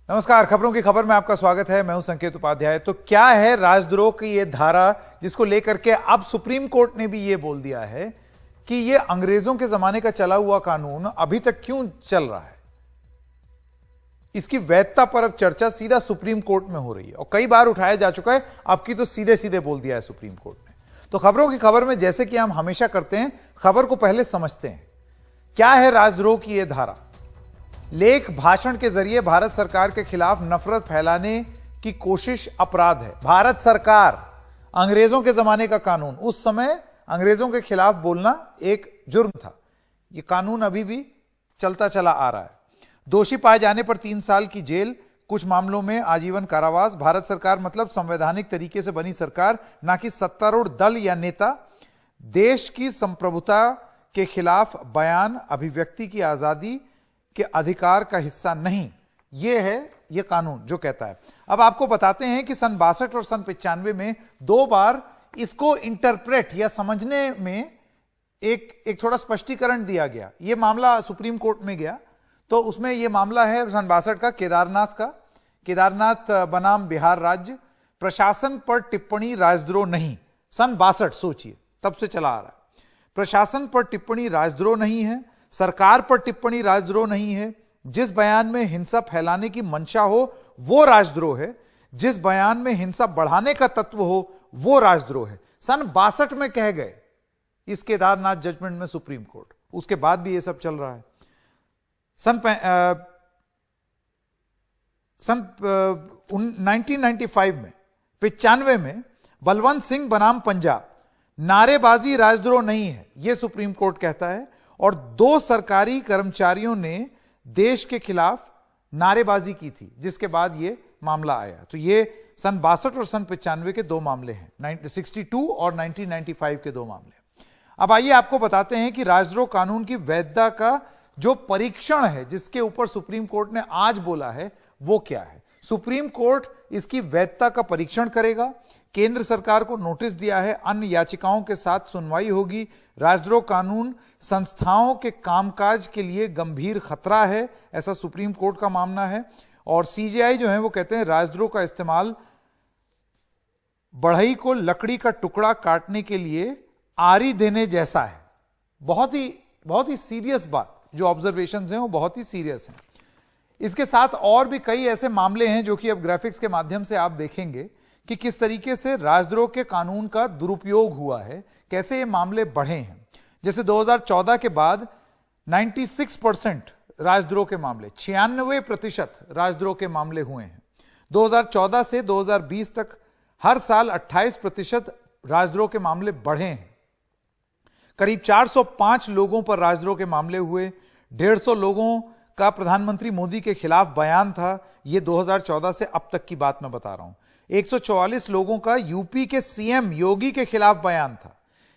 नमस्कार, खबरों की खबर में आपका स्वागत है। मैं हूं संकेत उपाध्याय। तो क्या है राजद्रोह की ये धारा जिसको लेकर के अब सुप्रीम कोर्ट ने भी ये बोल दिया है कि ये अंग्रेजों के जमाने का चला हुआ कानून अभी तक क्यों चल रहा है, इसकी वैधता पर अब चर्चा सीधा सुप्रीम कोर्ट में हो रही है और कई बार उठाया जा चुका है। अब की तो सीधे सीधे बोल दिया है सुप्रीम कोर्ट ने। तो खबरों की खबर में जैसे कि हम हमेशा करते हैं, खबर को पहले समझते हैं। क्या है राजद्रोह की यह धारा? लेख भाषण के जरिए भारत सरकार के खिलाफ नफरत फैलाने की कोशिश अपराध है। भारत सरकार, अंग्रेजों के जमाने का कानून, उस समय अंग्रेजों के खिलाफ बोलना एक जुर्म था। यह कानून अभी भी चलता चला आ रहा है। दोषी पाए जाने पर 3 साल की जेल, कुछ मामलों में आजीवन कारावास। भारत सरकार मतलब संवैधानिक तरीके से बनी सरकार, ना कि सत्तारूढ़ दल या नेता। देश की संप्रभुता के खिलाफ बयान, अभिव्यक्ति की आजादी के अधिकार का हिस्सा नहीं। यह है यह कानून जो कहता है। अब आपको बताते हैं कि सन 62 और सन 95 में 2 बार इसको इंटरप्रेट या समझने में एक थोड़ा स्पष्टीकरण दिया गया। यह मामला सुप्रीम कोर्ट में गया, तो उसमें यह मामला है सन 62 का केदारनाथ का। केदारनाथ बनाम बिहार राज्य, प्रशासन पर टिप्पणी राजद्रोह नहीं। सन 62, सोचिए, तब से चला आ रहा है। प्रशासन पर टिप्पणी राजद्रोह नहीं है, सरकार पर टिप्पणी राजद्रोह नहीं है। जिस बयान में हिंसा फैलाने की मंशा हो वो राजद्रोह है, जिस बयान में हिंसा बढ़ाने का तत्व हो वो राजद्रोह है। सन 62 में कह गए इस केदारनाथ जजमेंट में सुप्रीम कोर्ट। उसके बाद भी ये सब चल रहा है। सन 1995 में 95 में बलवंत सिंह बनाम पंजाब, नारेबाजी राजद्रोह नहीं है, यह सुप्रीम कोर्ट कहता है। और 2 सरकारी कर्मचारियों ने देश के खिलाफ नारेबाजी की थी, जिसके बाद यह मामला आया। तो ये सन 62 और सन 95 के 2 मामले हैं, 62 और 1995 के 2 मामले। अब आइए आपको बताते हैं कि राजद्रोह कानून की वैधता का जो परीक्षण है, जिसके ऊपर सुप्रीम कोर्ट ने आज बोला है, वो क्या है। सुप्रीम कोर्ट इसकी वैधता का परीक्षण करेगा। केंद्र सरकार को नोटिस दिया है, अन्य याचिकाओं के साथ सुनवाई होगी। राजद्रोह कानून संस्थाओं के कामकाज के लिए गंभीर खतरा है, ऐसा सुप्रीम कोर्ट का मानना है। और सीजेआई जो है वो कहते हैं राजद्रोह का इस्तेमाल बढ़ई को लकड़ी का टुकड़ा काटने के लिए आरी देने जैसा है। बहुत ही सीरियस बात, जो ऑब्जर्वेशंस हैं वो बहुत ही सीरियस हैं। इसके साथ और भी कई ऐसे मामले हैं जो कि अब ग्राफिक्स के माध्यम से आप देखेंगे कि किस तरीके से राजद्रोह के कानून का दुरुपयोग हुआ है, कैसे ये मामले बढ़े हैं। जैसे 2014 के बाद 96% राजद्रोह के मामले, 96% राजद्रोह के मामले हुए हैं। 2014 से 2020 तक हर साल 28% राजद्रोह के मामले बढ़े हैं। करीब 405 लोगों पर राजद्रोह के मामले हुए। 150 लोगों का प्रधानमंत्री मोदी के खिलाफ बयान था। यह 2014 से अब तक की बात मैं बता रहा हूं। 144 लोगों का यूपी के सीएम योगी के खिलाफ बयान था।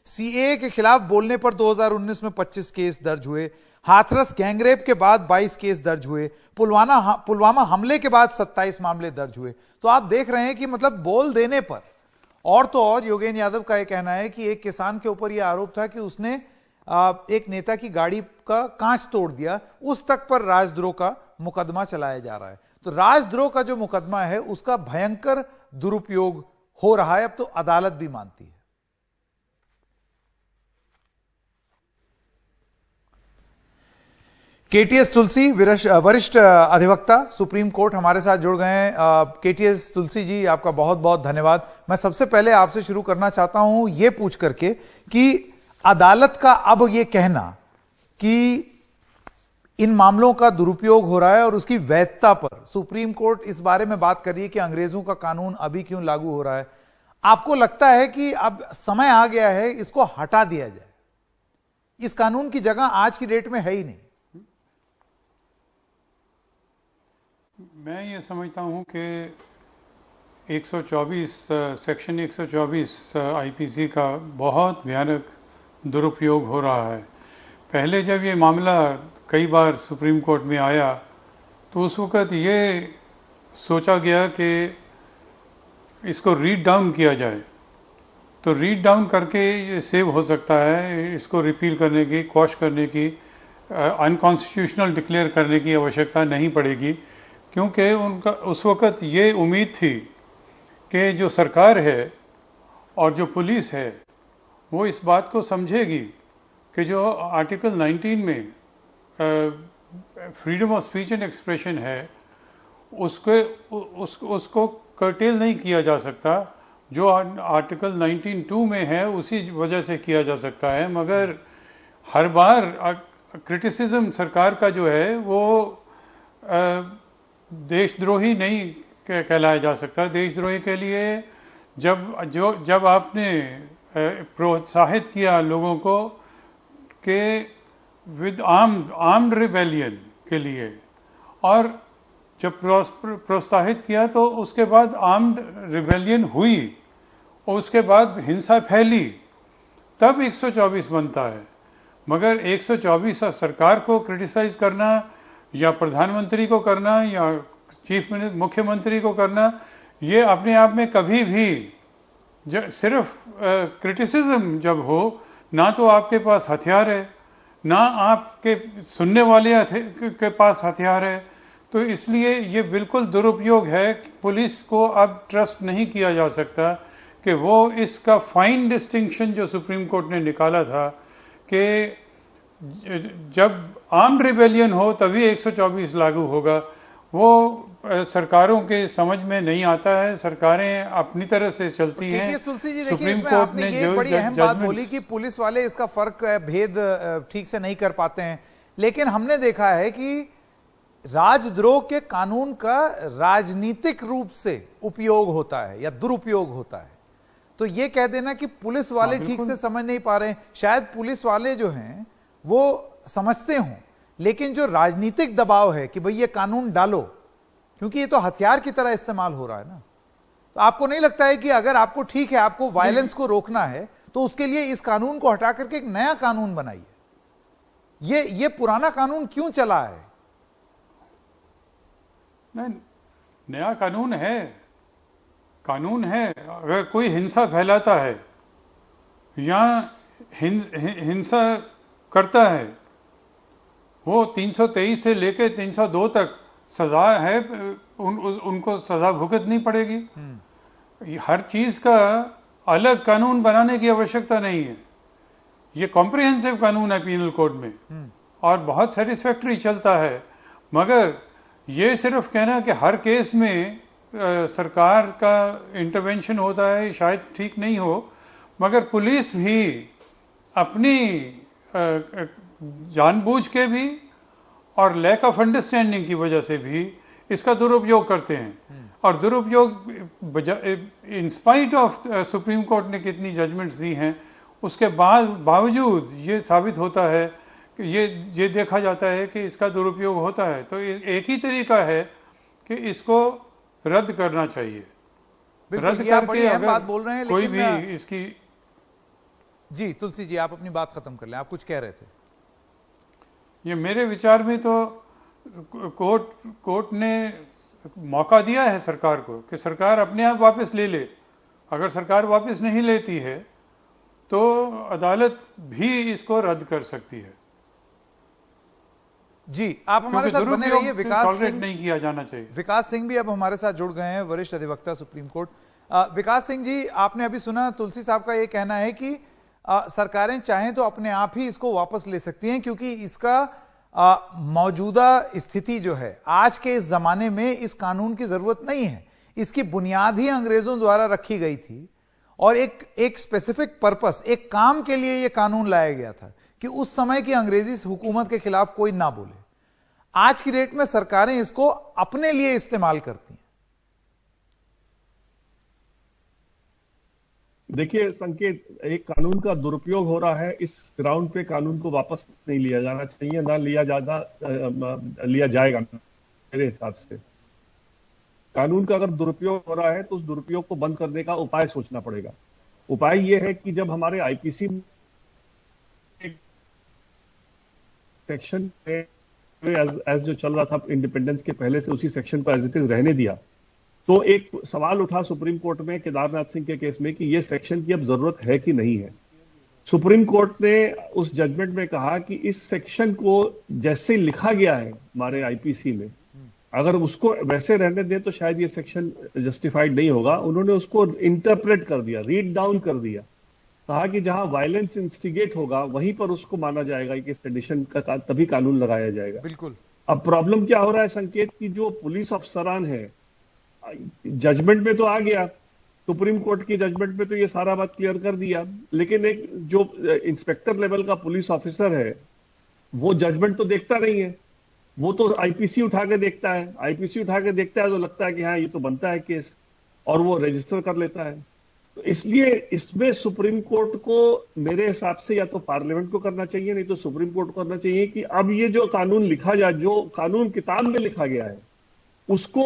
सीएए के खिलाफ बोलने पर 2019 में 25 केस दर्ज हुए। हाथरस गैंगरेप के बाद 22 केस दर्ज हुए। पुलवामा हमले के बाद 27 मामले दर्ज हुए। तो आप देख रहे हैं कि मतलब बोल देने पर। और तो और योगेंद्र यादव का यह कहना है कि एक किसान के ऊपर यह आरोप था कि उसने एक नेता की गाड़ी का कांच तोड़ दिया, उस तक पर राजद्रोह का मुकदमा चलाया जा रहा है। तो राजद्रोह का जो मुकदमा है उसका भयंकर दुरुपयोग हो रहा है, अब तो अदालत भी मानती है। केटीएस तुलसी, वरिष्ठ अधिवक्ता सुप्रीम कोर्ट, हमारे साथ जुड़ गए हैं। केटीएस तुलसी जी, आपका बहुत बहुत धन्यवाद। मैं सबसे पहले आपसे शुरू करना चाहता हूं यह पूछ करके कि अदालत का अब यह कहना कि इन मामलों का दुरुपयोग हो रहा है और उसकी वैधता पर सुप्रीम कोर्ट इस बारे में बात कर रही है कि अंग्रेजों का कानून अभी क्यों लागू हो रहा है, आपको लगता है कि अब समय आ गया है इसको हटा दिया जाए? इस कानून की जगह आज की डेट में है ही नहीं। मैं ये समझता हूँ कि 124 सेक्शन 124 आईपीसी का बहुत भयानक दुरुपयोग हो रहा है। पहले जब ये मामला कई बार सुप्रीम कोर्ट में आया तो उस वक़्त ये सोचा गया कि इसको रीड डाउन किया जाए, तो रीड डाउन करके ये सेव हो सकता है। इसको रिपील करने की, क्वॉश करने की, अनकॉन्स्टिट्यूशनल डिक्लेयर करने की आवश्यकता नहीं पड़ेगी। क्योंकि उनका उस वक़्त ये उम्मीद थी कि जो सरकार है और जो पुलिस है वो इस बात को समझेगी कि जो आर्टिकल 19 में freedom of speech and expression है उसको कर्टेल नहीं किया जा सकता। जो आर्टिकल 19(2) में है उसी वजह से किया जा सकता है, मगर हर बार क्रिटिसिज्म सरकार का जो है वो देशद्रोही नहीं कहलाया जा सकता। देशद्रोही के लिए जब आपने प्रोत्साहित किया लोगों को कि विद आर्म्ड रिबेलियन के लिए, और जब प्रोत्साहित किया तो उसके बाद आर्म्ड रिबेलियन हुई और उसके बाद हिंसा फैली, तब 124 बनता है। मगर 124 सरकार को क्रिटिसाइज करना या प्रधानमंत्री को करना या मुख्यमंत्री को करना, ये अपने आप में कभी भी सिर्फ क्रिटिसिज्म जब हो, ना तो आपके पास हथियार है ना आपके सुनने वाले के पास हथियार है, तो इसलिए ये बिल्कुल दुरुपयोग है। पुलिस को अब ट्रस्ट नहीं किया जा सकता कि वो इसका फाइन डिस्टिंक्शन जो सुप्रीम कोर्ट ने निकाला था कि जब आर्म्ड रिबेलियन हो तभी 124 लागू होगा, वो सरकारों के समझ में नहीं आता है। सरकारें अपनी तरह से चलती हैं। तुलसी जी, देखिए इसमें आपने ये बड़ी अहम बात बोली कि पुलिस वाले इसका फर्क भेद ठीक से नहीं कर पाते हैं, लेकिन हमने देखा है कि राजद्रोह के कानून का राजनीतिक रूप से उपयोग होता है या दुरुपयोग होता है। तो ये कह देना कि पुलिस वाले ठीक से समझ नहीं पा रहे हैं, शायद पुलिस वाले जो हैं वो समझते हों, लेकिन जो राजनीतिक दबाव है कि भाई ये कानून डालो, क्योंकि ये तो हथियार की तरह इस्तेमाल हो रहा है ना, तो आपको नहीं लगता है कि अगर आपको ठीक है, आपको वायलेंस को रोकना है, तो उसके लिए इस कानून को हटा करके एक नया कानून बनाइए? ये पुराना कानून क्यों चला है? नहीं, नया कानून है। अगर कोई हिंसा फैलाता है या हिंसा करता है, वो 323 से लेकर 302 तक सजा है, उनको सजा भुगतनी पड़ेगी। हर चीज का अलग कानून बनाने की आवश्यकता नहीं है। ये कॉम्प्रिहेंसिव कानून है पीनल कोड में और बहुत सेटिस्फैक्टरी चलता है। मगर ये सिर्फ कहना कि हर केस में सरकार का इंटरवेंशन होता है शायद ठीक नहीं हो, मगर पुलिस भी अपनी जानबूझ के भी और लैक ऑफ अंडरस्टैंडिंग की वजह से भी इसका दुरुपयोग करते हैं। और दुरुपयोग in spite of supreme court ने कितनी जजमेंट्स दी हैं, उसके बावजूद ये साबित होता है कि ये देखा जाता है कि इसका दुरुपयोग होता है। तो एक ही तरीका है कि इसको रद्द करना चाहिए। रद्द करके अगर बात बोल रहे हैं, कोई भी इसकी। जी तुलसी जी, आप अपनी बात खत्म कर लें, आप कुछ कह रहे थे। ये मेरे विचार में तो कोर्ट ने मौका दिया है सरकार को कि सरकार अपने आप वापस ले ले। अगर सरकार वापस नहीं लेती है तो अदालत भी इसको रद्द कर सकती है। जी, आप हमारे साथ बने रहिए। विकास सिंह नहीं किया जाना चाहिए। विकास सिंह भी अब हमारे साथ जुड़ गए हैं, वरिष्ठ अधिवक्ता सुप्रीम कोर्ट। विकास सिंह जी, आपने अभी सुना तुलसी साहब का ये कहना है कि सरकारें चाहें तो अपने आप ही इसको वापस ले सकती हैं, क्योंकि इसका मौजूदा स्थिति जो है आज के इस जमाने में इस कानून की जरूरत नहीं है। इसकी बुनियाद ही अंग्रेजों द्वारा रखी गई थी और एक स्पेसिफिक पर्पस, एक काम के लिए यह कानून लाया गया था कि उस समय की अंग्रेजी हुकूमत के खिलाफ कोई ना बोले। आज की डेट में सरकारें इसको अपने लिए इस्तेमाल करती हैं। देखिए संकेत, एक कानून का दुरुपयोग हो रहा है। इस ग्राउंड पे कानून को वापस नहीं लिया जाना चाहिए, ना लिया जाएगा मेरे हिसाब से। कानून का अगर दुरुपयोग हो रहा है तो उस दुरुपयोग को बंद करने का उपाय सोचना पड़ेगा। उपाय यह है कि जब हमारे आईपीसी सेक्शन एज जो चल रहा था इंडिपेंडेंस के पहले से, उसी सेक्शन पर एज इट इज रहने दिया, तो एक सवाल उठा सुप्रीम कोर्ट में केदारनाथ सिंह के केस में कि ये सेक्शन की अब जरूरत है कि नहीं है। सुप्रीम कोर्ट ने उस जजमेंट में कहा कि इस सेक्शन को जैसे लिखा गया है हमारे आईपीसी में, अगर उसको वैसे रहने दें तो शायद ये सेक्शन जस्टिफाइड नहीं होगा। उन्होंने उसको इंटरप्रेट कर दिया, रीड डाउन कर दिया, कहा कि जहां वायलेंस इंस्टिगेट होगा वहीं पर उसको माना जाएगा कि सेडिशन का तभी कानून लगाया जाएगा। बिल्कुल। अब प्रॉब्लम क्या हो रहा है संकेत, की जो पुलिस अफसरान है, जजमेंट में तो आ गया, सुप्रीम कोर्ट की जजमेंट में तो ये सारा बात क्लियर कर दिया, लेकिन एक जो इंस्पेक्टर लेवल का पुलिस ऑफिसर है वो जजमेंट तो देखता नहीं है, वो तो आईपीसी उठा के देखता है। आईपीसी उठा के देखता है तो लगता है कि हाँ ये तो बनता है केस, और वो रजिस्टर कर लेता है। तो इसलिए इसमें सुप्रीम कोर्ट को मेरे हिसाब से या तो पार्लियामेंट को करना चाहिए, नहीं तो सुप्रीम कोर्ट को करना चाहिए कि अब ये जो कानून लिखा जाए, जो कानून किताब में लिखा गया है उसको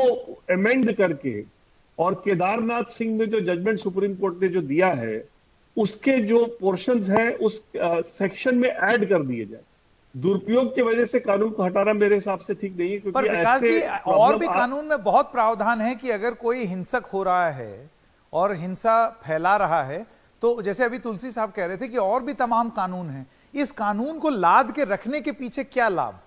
अमेंड करके, और केदारनाथ सिंह में जो जजमेंट सुप्रीम कोर्ट ने जो दिया है उसके जो पोर्शंस हैं उस सेक्शन में ऐड कर दिए जाए। दुरुपयोग की वजह से कानून को हटाना मेरे हिसाब से ठीक नहीं है, पर क्योंकि विकास जी ऐसे और भी कानून में बहुत प्रावधान है कि अगर कोई हिंसक हो रहा है और हिंसा फैला रहा है, तो जैसे अभी तुलसी साहब कह रहे थे कि और भी तमाम कानून हैं, इस कानून को लाद के रखने के पीछे क्या लाभ?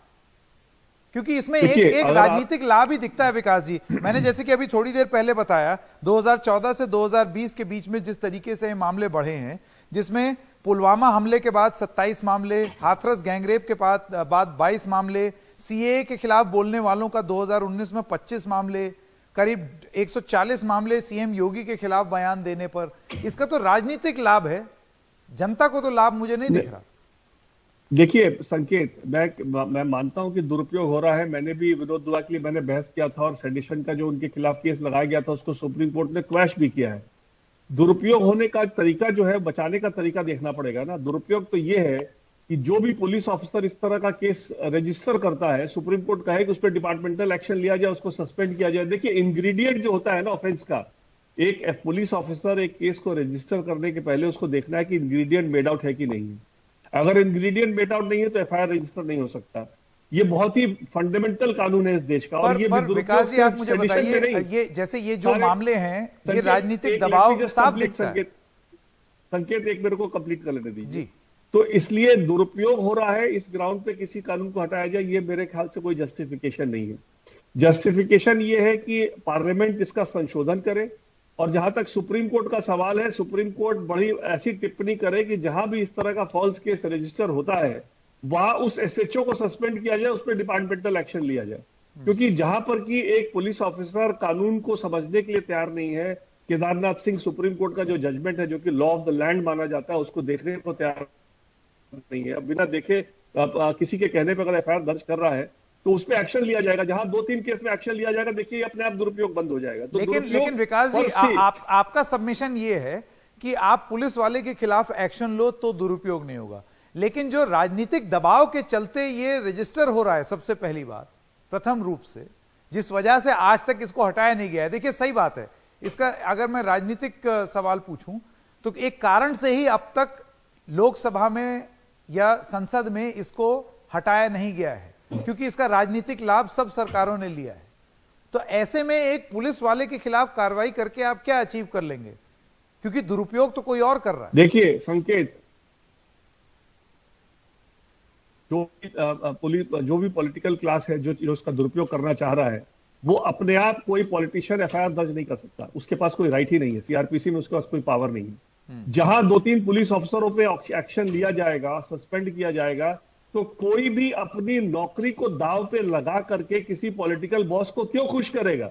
क्योंकि इसमें एक राजनीतिक लाभ ही दिखता है विकास जी। मैंने जैसे कि अभी थोड़ी देर पहले बताया 2014 से 2020 के बीच में जिस तरीके से मामले बढ़े हैं, जिसमें पुलवामा हमले के बाद 27 मामले, हाथरस गैंगरेप के बाद 22 मामले, सीएए के खिलाफ बोलने वालों का 2019 में 25 मामले, करीब 140 मामले सीएम योगी के खिलाफ बयान देने पर। इसका तो राजनीतिक लाभ है, जनता को तो लाभ मुझे नहीं दिख रहा। देखिए संकेत, मैं मानता हूं कि दुरुपयोग हो रहा है। मैंने भी विनोद दुआ के लिए मैंने बहस किया था, और सेडिशन का जो उनके खिलाफ केस लगाया गया था उसको सुप्रीम कोर्ट ने क्वैश भी किया है। दुरुपयोग होने का तरीका जो है, बचाने का तरीका देखना पड़ेगा ना। दुरुपयोग तो ये है कि जो भी पुलिस ऑफिसर इस तरह का केस रजिस्टर करता है, सुप्रीम कोर्ट कहे कि उस पर डिपार्टमेंटल एक्शन लिया जाए, उसको सस्पेंड किया जाए। देखिए इंग्रेडिएंट जो होता है ना ऑफेंस का, एक पुलिस ऑफिसर एक केस को रजिस्टर करने के पहले उसको देखना है कि इंग्रेडिएंट मेड आउट है कि नहीं है। अगर इंग्रेडिएंट मेट आउट नहीं है तो एफआईआर रजिस्टर नहीं हो सकता। ये बहुत ही फंडामेंटल कानून है इस देश का। और ये विकास जी आप मुझे बताइए, ये जैसे ये जो मामले हैं ये राजनीतिक दबाव साफ दिखता है। संकेत एक मेरे को कंप्लीट कर लेने दीजिए जी। तो इसलिए दुरुपयोग हो रहा है, इस ग्राउंड पे किसी कानून को हटाया जाए, ये मेरे ख्याल से कोई जस्टिफिकेशन नहीं है। जस्टिफिकेशन ये है कि पार्लियामेंट इसका संशोधन करे, और जहां तक सुप्रीम कोर्ट का सवाल है, सुप्रीम कोर्ट बड़ी ऐसी टिप्पणी करे कि जहां भी इस तरह का फॉल्स केस रजिस्टर होता है वहां उस एसएचओ को सस्पेंड किया जाए, उस पर डिपार्टमेंटल एक्शन लिया जाए। क्योंकि जहां पर कि एक पुलिस ऑफिसर कानून को समझने के लिए तैयार नहीं है, केदारनाथ सिंह सुप्रीम कोर्ट का जो जजमेंट है जो कि लॉ ऑफ द लैंड माना जाता है उसको देखने को तैयार नहीं है, बिना देखे किसी के कहने पर अगर एफआईआर दर्ज कर रहा है तो उस पर एक्शन लिया जाएगा। जहां 2-3 केस में एक्शन लिया जाएगा, देखिए अपने आप दुरुपयोग बंद हो जाएगा। तो लेकिन विकास जी आपका सबमिशन ये है कि आप पुलिस वाले के खिलाफ एक्शन लो तो दुरुपयोग नहीं होगा, लेकिन जो राजनीतिक दबाव के चलते ये रजिस्टर हो रहा है, सबसे पहली बात प्रथम रूप से जिस वजह से आज तक इसको हटाया नहीं गया है, देखिए सही बात है, इसका अगर मैं राजनीतिक सवाल पूछूं तो एक कारण से ही अब तक लोकसभा में या संसद में इसको हटाया नहीं गया है, क्योंकि इसका राजनीतिक लाभ सब सरकारों ने लिया है। तो ऐसे में एक पुलिस वाले के खिलाफ कार्रवाई करके आप क्या अचीव कर लेंगे, क्योंकि दुरुपयोग तो कोई और कर रहा है। देखिए संकेत, जो भी पॉलिटिकल क्लास है जो उसका दुरुपयोग करना चाह रहा है, वो अपने आप कोई पॉलिटिशियन एफआईआर दर्ज नहीं कर सकता, उसके पास कोई राइट ही नहीं है, सीआरपीसी में उसके पास कोई पावर नहीं है। जहां 2-3 पुलिस अफसरों पे एक्शन लिया जाएगा, सस्पेंड किया जाएगा, तो कोई भी अपनी नौकरी को दांव पे लगा करके किसी पॉलिटिकल बॉस को क्यों खुश करेगा।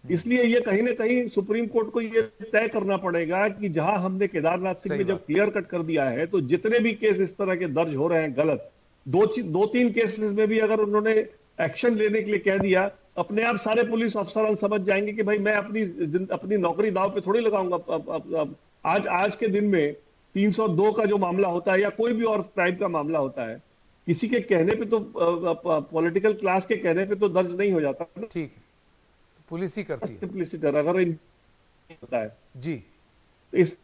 इसलिए ये कहीं ना कहीं सुप्रीम कोर्ट को ये तय करना पड़ेगा कि जहां हमने केदारनाथ सिंह में जब क्लियर कट कर दिया है, तो जितने भी केस इस तरह के दर्ज हो रहे हैं गलत, 2-3 केसेस में भी अगर उन्होंने एक्शन लेने के लिए कह दिया, अपने आप सारे पुलिस अफसर समझ जाएंगे कि भाई मैं अपनी नौकरी दांव पे थोड़ी लगाऊंगा। आज के दिन में 302 का जो मामला होता है या कोई भी और क्राइम का मामला होता है, किसी के कहने पे तो पॉलिटिकल क्लास के कहने पे तो दर्ज नहीं हो जाता। ठीक है, पुलिस ही करती है। सिंपलिसिटी अगर होता है जी इस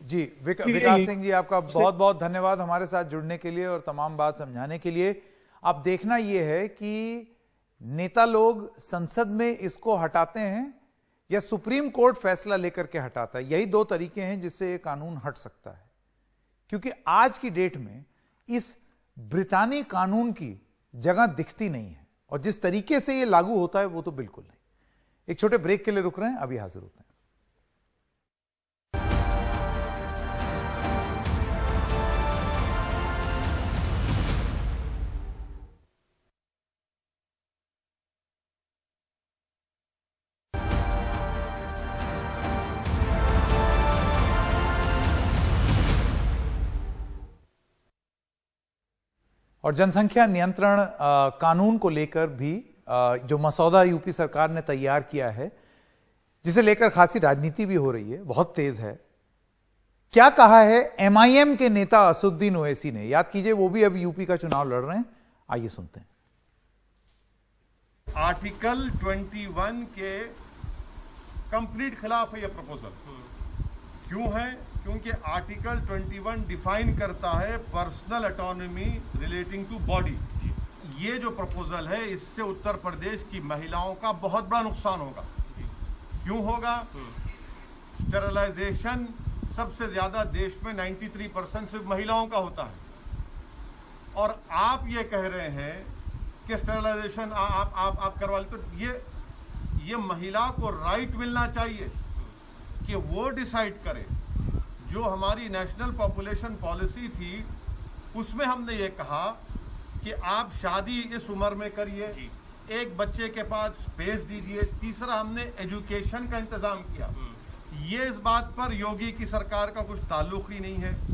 जी विकास सिंह जी, आपका बहुत बहुत धन्यवाद हमारे साथ जुड़ने के लिए और तमाम बात समझाने के लिए। अब देखना यह है कि नेता लोग संसद में इसको हटाते हैं या सुप्रीम कोर्ट फैसला लेकर के हटाता है। यही 2 तरीके हैं जिससे ये कानून हट सकता है, क्योंकि आज की डेट में इस ब्रितानी कानून की जगह दिखती नहीं है। और जिस तरीके से ये लागू होता है वो तो बिल्कुल नहीं। एक छोटे ब्रेक के लिए रुक रहे हैं, अभी हाजिर होते हैं। और जनसंख्या नियंत्रण कानून को लेकर भी जो मसौदा यूपी सरकार ने तैयार किया है, जिसे लेकर खासी राजनीति भी हो रही है, बहुत तेज है। क्या कहा है एमआईएम के नेता असदुद्दीन ओवैसी ने? याद कीजिए, वो भी अब यूपी का चुनाव लड़ रहे हैं। आइए सुनते हैं। आर्टिकल 21 के कंप्लीट खिलाफ है यह प्रपोजल। क्यों है? क्योंकि आर्टिकल 21 डिफाइन करता है personal autonomy relating to body. ये जो प्रपोजल है, इससे उत्तर प्रदेश की महिलाओं का बहुत बड़ा नुकसान होगा। क्यों होगा? स्टेरिलाइजेशन सबसे ज्यादा देश में 93% सिर्फ महिलाओं का होता है, और आप ये कह रहे हैं कि स्टेरिलाइजेशन आप करवा ले, तो ये महिला को राइट मिलना चाहिए कि वो डिसाइड करे। जो हमारी नेशनल पॉपुलेशन पॉलिसी थी, उसमें हमने ये कहा कि आप शादी इस उम्र में करिए, एक बच्चे के पास स्पेस दीजिए। तीसरा, हमने एजुकेशन का इंतजाम किया। ये इस बात पर योगी की सरकार का कुछ ताल्लुक ही नहीं है।